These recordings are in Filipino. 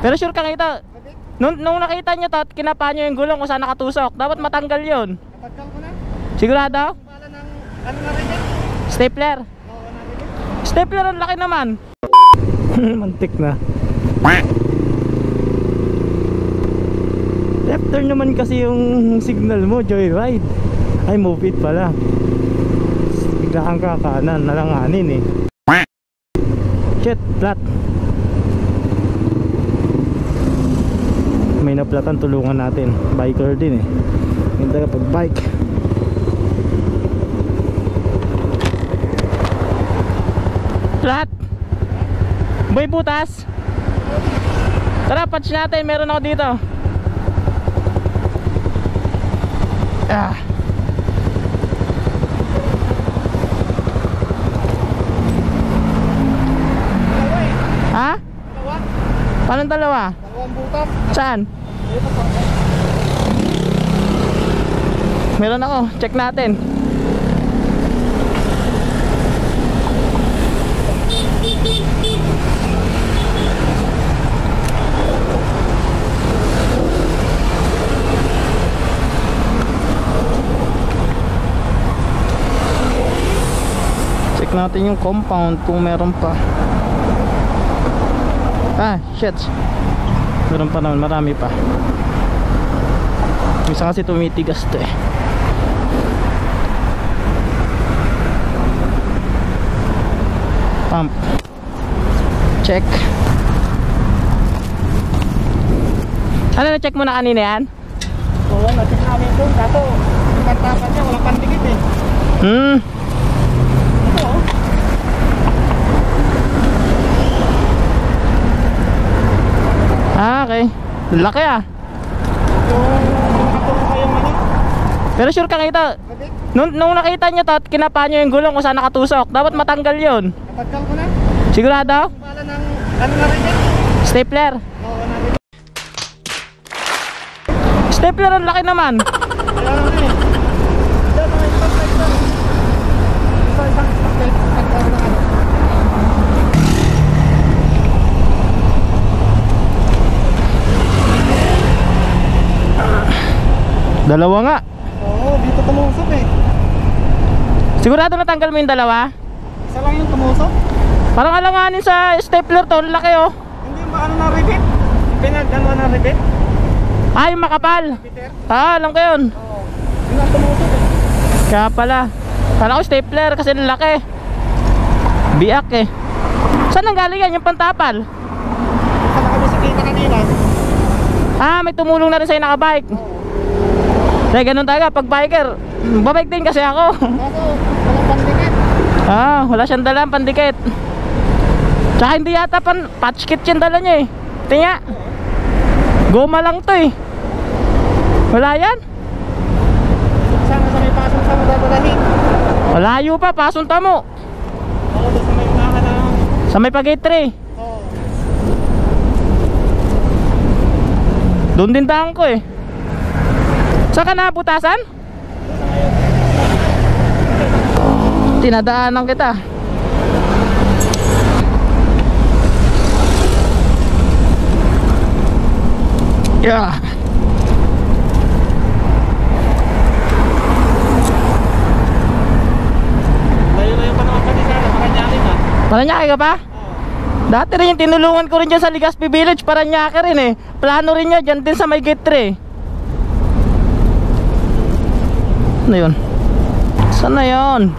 Pero sure kang ito, nung nakita nyo to at kinapa nyo yung gulong kung saan nakatusok, dapat matanggal yun. Natanggal ko na. Sigurado? Bala ng ano na rin yan? Stapler. Oo, narinig. Stapler ang laki naman. Mantik na. Left turn naman kasi yung signal mo, joyride. Ay, move it pala. Biglaan ka kanan, nalanganin eh. Shit, flat. May naplatan, tulungan natin. Biker din eh. Hindi ka pag bike. Flat. Boy, butas. Tara, patch natin. Meron ako dito. Ah. Ha? Dalawa? Paano dalawa? Dalawang butas. Saan? Meron ako. Check natin. Check natin yung compound kung meron pa. Ah, shit. Meron pa naman, marami pa. Minsan kasi tumitigas to eh. Pump. Check. Ano na-check mo na kanina yan? Oo, na-check namin doon. Kaso, yung kantapan niya, walang pandikit eh. Ito oh. Ah, okay. Laki ah. Yung nakatulong kayong ano? Pero sure kang ito, Gabi? nung nakita nyo to at kinapa nyo yung gulong kung saan nakatusok, dapat matanggal yun. Natanggal ko na. Sigurado? Bala ng ano na rin yan? Stapler. Oo, narinig. Stapler ang laki naman. Kaya naman eh. Diyan, mga isang plate lang. Isang plate. Nagkaroon ng ano. Dalawa nga. Oo, dito tumusok eh. Sigurado natanggal mo yung dalawa? Isa lang yung tumusok. Parang alanganin sa stapler to, ang laki oh. Hindi ba ano na repeat? Pinag-ano na repeat? Ah, yung makapal. Peter? Ah, alam ko yun. Oo. Yun ang tumusok eh. Kaya pala. Kala ko stapler kasi ang laki. Biak eh. Saan ang galing yan? Yung pantapal? Sa nakabisikleta kanina. Ah, may tumulong na rin sa'yo nakabike. Oo. Kaya ganun talaga, pag biker, babike din kasi ako. Kaso, walang pandikit. Ah, wala siyang dalang pandikit. Tsaka hindi yata patch kit yung dala niya eh. Tingnan. Goma lang to eh. Wala yan. Sana sa may pasong sa madadalahin. Malayo pa, pasunta mo. Oo, doon sa may unahan na. Sa may pag-gate 3. Oo. Doon din daan ko eh. Saan ka nabutasan? Tinadaanan kita. Yeah. Layo-layo pa naman kami sana, Paranaque na. Paranaque ka pa? Oo. Dati rin yung tinulungan ko rin dyan sa Legazpi Village, Paranaque rin eh. Plano rin niya dyan din sa may gate 3. Ano yun? Saan na yun?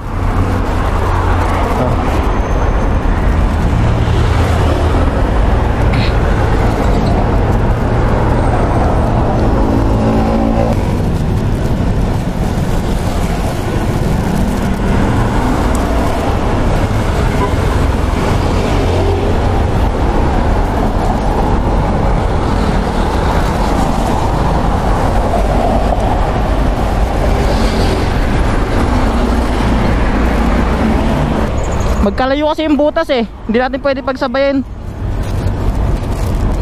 Magkalayo kasi yung butas eh. Hindi natin pwede pagsabayin.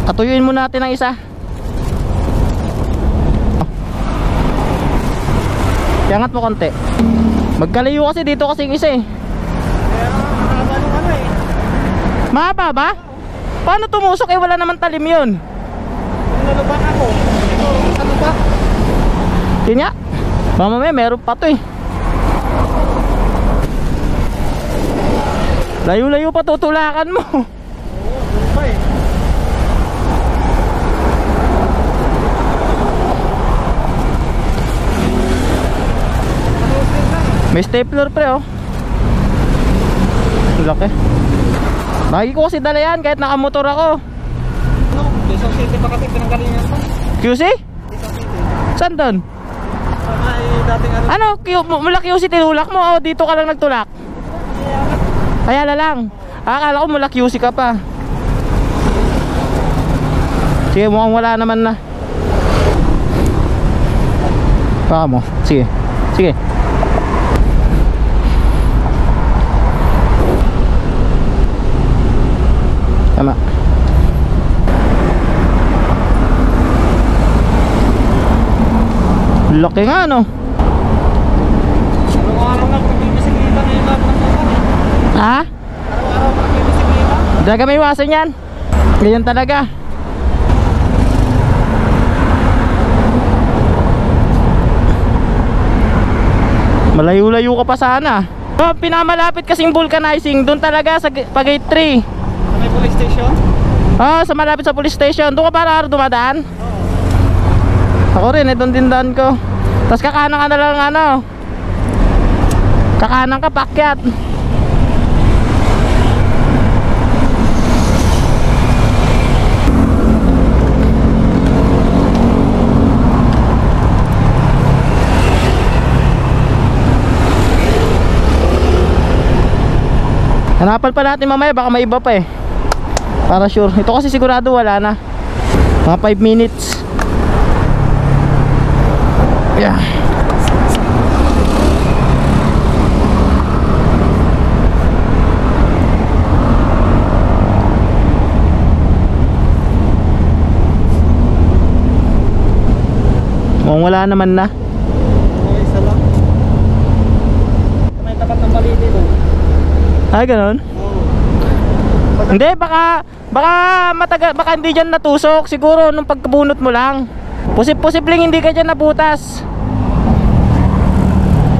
Katuyuin mo natin ang isa. Iangat mo konti. Magkalayo kasi dito kasi yung isa eh. Kaya mahaba nung ano eh. Mahaba ba? Paano tumusok eh, wala naman talim yun. Naluban ako. Siguro, ano ba? Yun nga. Mamaya meron pa to eh. Layo-layo pa tutulakan mo. Oo, doon pa eh. May stapler pre oh. Laki. Lagi ko kasi dala yan kahit nakamotor ako. No, Quezon City pa kasi pinanggalingan pa. QC? Quezon City. Saan doon? Sa may dating ano. Ano? Mula QC tinulak mo o dito ka lang nagtulak? Kaya lang. Akala ko mula QC ka pa. Sige, mukhang wala naman na. Baka mo. Sige. Sige. Tama. Laki nga no. Araw-araw lang nagbibisikleta ngayon lahat ng mga. Ha? Araw-araw nagbibisikleta. Daga may iwasan yan. Ganyan talaga. Malayo-layo ka pa sana. Oh, pinamalapit kasing vulcanizing doon talaga sa Pagate 3. Sa may police station? Ah, sa malapit sa police station. Doon ka para dumadaan? Oo. Ako rin, doon din daan ko. Tapos kakanan ka na lang ano. Kakanan ka, pakyat. Hanapan pa natin mamaya, baka may iba pa eh. Para sure. Ito kasi sigurado wala na. Mga 5 minutes. Yeah. Mukhang wala naman na. Oo, isa lang. May tapat ng baliti doon. Ay, ganun? Oo. Hindi, baka matagal, baka hindi dyan natusok. Siguro nung pagkabunot mo lang. Posibleng hindi ka dyan nabutas.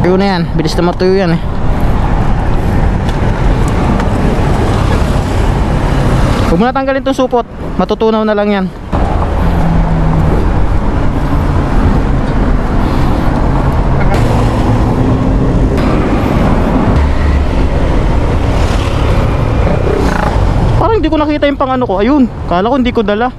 Tuyo na yan, bilis na matuyo yan eh. Huwag mo na tanggalin tong supot. Matutunaw na lang yan. Parang hindi ko nakita yung pang ano ko. Ayun, kala ko hindi ko dala.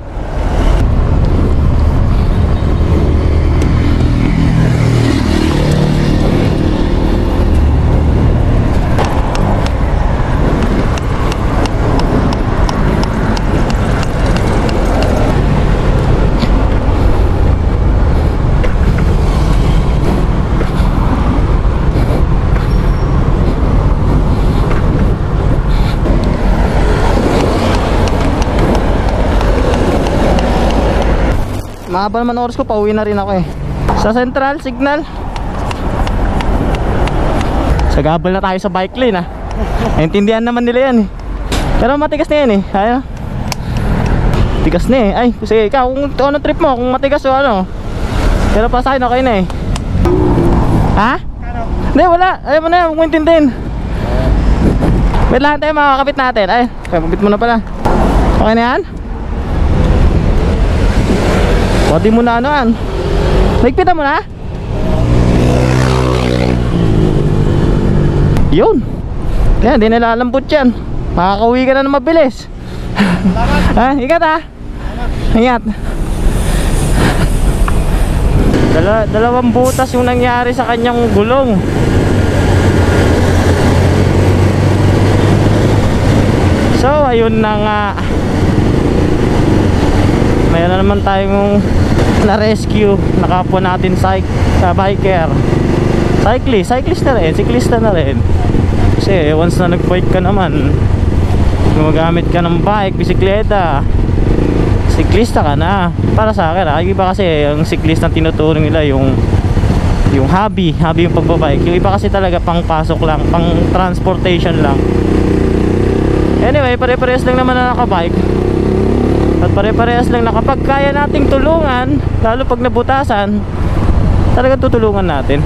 Mahaba naman oras ko, pauwi na rin ako eh. Sa Central Signal. Sagabal na tayo sa bike lane ah. Naintindihan naman nila yan eh. Pero matigas na yan eh. Ayun. Tigas na eh. Ay, sige ikaw, kung ano trip mo, kung matigas o ano. Pero pa sa akin okay na eh. Ha? Ano? Hindi, wala. Ayaw mo na, huwag mo intindihin. Wait lang tayo, makakapit natin. Ay, kapit mo na pala. Okay na yan? Pwede mo na anoan. Nagpita mo na? Yun. Yan, di nalalambot yan. Makakauwi ka na mabilis. Ha, ingat ha. Ingat. Dalawang butas yung nangyari sa kanyang gulong. So, ayun na nga. Mayroon naman tayong na-rescue na kapwa natin sa biker. Cyclist na rin, siklista na rin. Kasi once na nag-bike ka naman, gumagamit ka ng bike, bisikleta, siklista ka na. Para sa akin iba kasi yung siklista na tinuturing nila yung hobby yung pagbabike. Yung iba kasi talaga pang pasok lang, pang transportation lang. Anyway, pare-pares lang naman na nakabike. At pare-parehas lang na kapag kaya nating tulungan, lalo pag nabutasan, talagang tutulungan natin.